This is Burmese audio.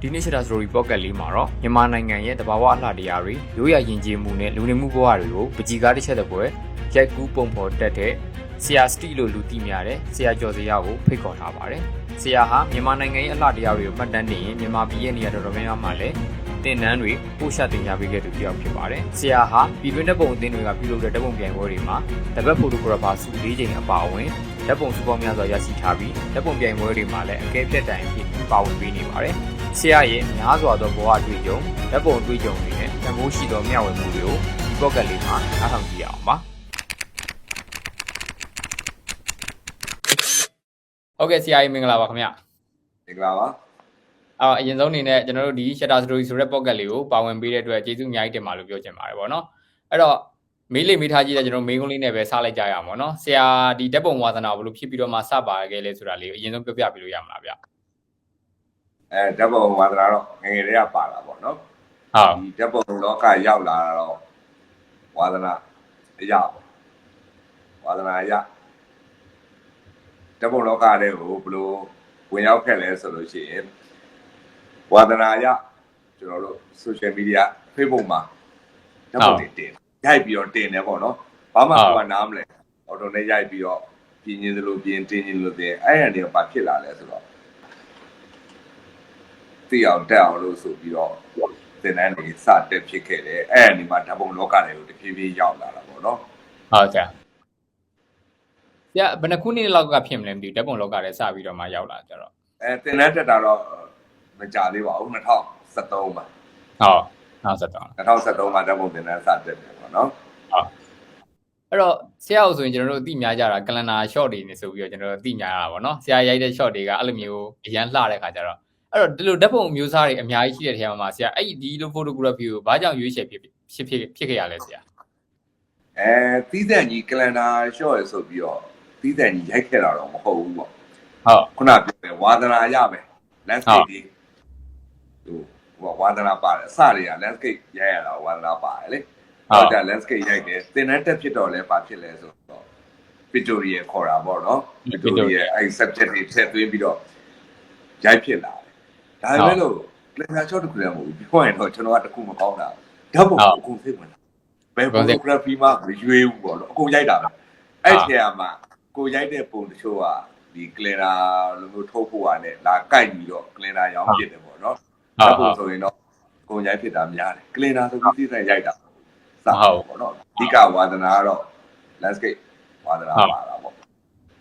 ဒီနေ့ချက်တာ story pocket လေးမှာတော့မြန်မာနိုင်ငံရဲ့တဘာဝအလှတရားတွေရိုးရာယဉ်ကျေးမှုနဲ့လူနေမှုဘဝတွေကိုပကြီကားတစ်ချက်တစ်ပွဲရိုက်ကူးပုံဖော်တက်တဲ့ဆရာစတီလို့လူသိများတဲ့ဆရာကျော်စရာကိုဖိတ်ခေါ်ထားပါတယ်။ဆရာဟာမြန်မာနိုင်ငံရဲ့အလှတရားတွေကိုမှတ်တမ်းတင်ရင်မြန်မာပြည်ရဲ့နေရာတော်တော်များများမှာလည်းတင်နန်းတွေပို့ချတင်ပြပေးခဲ့သူတစ်ယောက်ဖြစ်ပါတယ်။ဆရာဟာပြည်တွင်းတပ်ပုံအသင်းတွေကပြုလုပ်တဲ့တပ်ပုံပြိုင်ပွဲတွေမှာတပတ်ဖိုတိုဂရာဖာစု၄ချိန်အပါအဝင်တပ်ပုံစုပေါင်းများစွာရရှိထားပြီးတပ်ပုံပြိုင်ပွဲတွေမှာလည်းအကဲဖြတ်တိုင်ဖြစ်ပါဝင်ပေးနေပါတယ်။ဆရာရဲ့များစွာသောဘဝအတွေ့အကြုံတပ်ပုံအတွေ့အကြုံတွေနဲ့တမိုးရှိသောမျှဝေမှုတွေကိုဒီ pocket လေးမှာနားထောင်ကြည့်ရအောင်ပါ။ဟုတ်ကဲ့ဆရာကြီးမင်္ဂလာပါခင်ဗျ။မင်္ဂလာပါ။အရင်ဆုံးအနေနဲ့ကျွန်တော်တို့ဒီ Shutter Story ဆိုတဲ့ pocket လေးကိုပါဝင်ပေးတဲ့အတွက်ကျေးဇူးအများကြီးတင်ပါလို့ပြောချင်ပါတယ်ဗောနော်။အဲ့တော့မေးလေးထားကြည့်တဲ့ကျွန်တော်မေးခွန်းလေးနဲ့ပဲစလိုက်ကြရအောင်ဗောနော်။ဆရာဒီဓာတ်ပုံဝါသနာဘယ်လိုဖြစ်ပြီးတော့မှစပါခဲ့လဲဆိုတာလေးကိုအရင်ဆုံးပြောပြပေးလို့ရမလားဗျ။ဓာတ်ပုံဝါသနာတော့ငယ်ငယ်လေးကပါလာဗောနော်။ဟုတ်ဒီဓာတ်ပုံလောကရောက်လာတော့ဝါသနာအရာပေါ့။ဝါသနာအရာဓာတ်ပုံလောကတဲ့ကိုဘယ်လိုဝင်ရောက်ခဲ့လဲဆိုလို့ရှိရင်ဝါသနာအရကျွန်တော်တို့ social media Facebook မှာဓာတ်ပုံတွေတင်ရိုက်ပြီးတော့တင်တယ်ပေါ့နော်ဘာမှကိုကနားမလဲအော်တိုနဲ့ရိုက်ပြီးတော့ပြင်းရင်သလိုပြင်းတင်းရင်လို့တင်အဲ့ရတဲ့ဘာဖြစ်လာလဲဆိုတော့သိအောင်တက်အောင်လို့ဆိုပြီးတော့သင်တန်းတွေစတက်ဖြစ်ခဲ့တယ်အဲ့ဒီမှာဓာတ်ပုံလောကတွေကိုတဖြည်းဖြည်းရောက်လာတာပေါ့နော်ဟုတ်ကဲ့ဆရာဘယ်နှခုနှစ်လောက်ကဖြစ်မလဲမသိဘူးဓာတ်ပုံလောကတွေစပြီးတော့မှရောက်လာကြတော့သင်တန်းတက်တာတော့မကြသေးပါဘူး2013ပါဟုတ်2013မှာဓာတ်ပုံသင်တန်းစတက်တယ်ပေါ့နော်ဟုတ်အဲ့တော့ဆရာတို့ဆိုရင်ကျွန်တော်တို့အသိများကြတာကလန်ဒါ shot တွေနေဆိုပြီးတော့ကျွန်တော်တို့အသိများရတာပေါ့နော်ဆရာရိုက်တဲ့ shot တွေကအဲ့လိုမျိုးအရန်လှတဲ့ခါကျတော့အဲ့တော့ဒီလိုဓာတ်ပုံမျိုးစားတွေအများကြီးရှိတဲ့ထဲမှာဆရာအဲ့ဒီလို photography ကိုဘာကြောင့်ရွေးချယ်ဖြစ်ခဲ့ရလဲဆရာသီးသန့်ကြီးကလန်ဒါ shot ရဆိုပြီးတော့သီးသန့်ကြီးရိုက်ခဲ့တာတော့မဟုတ်ဘူးပေါ့ဟုတ်ခုနပြောတယ်ဝါသနာရပဲ landscape တွေဟိုဝါသနာပါတယ်အစတွေက landscape ရိုက်ရတာဝါသနာပါတယ်လေဟုတ်တယ် landscape ရိုက်တယ်သင်တန်းတက်ဖြစ်တော့လဲဘာဖြစ်လဲဆိုတော့ pictorial ခေါ်တာပေါ့နော် pictorial အဲ့ subject တွေထည့်သွင်းပြီးတော့ရိုက်ဖြစ်လာတယ်ဒါပေမဲ့လို့ clear shot တခုလည်းမဟုတ်ဘူးပြောရင်တော့ကျွန်တော်ကတခုမကောင်းတာဓာတ်ပုံအကုန်သိဝင်တာဘယ် photography မှမရွေးဘူးပေါ့နော်အကုန်ရိုက်တာပဲအဲ့ထဲမှာကိုရိုက်တဲ့ပုံတချို့ကဒီ clear လိုမျိုးထုတ်ဖို့ရတယ်လာကိုက်ပြီးတော့ clear ရောင်းဖြစ်တယ်ပေါ့နော်ဓာတ်ပုံဆိုရင်တော့ကိုရိုက်ဖြစ်တာများတယ် clear ဆိုပြီးသိတဲ့ရိုက်တာစဟုတ်ပေါ့နော်အဓိကဝါသနာကတော့ landscape ဝါသနာပါတာပေါ့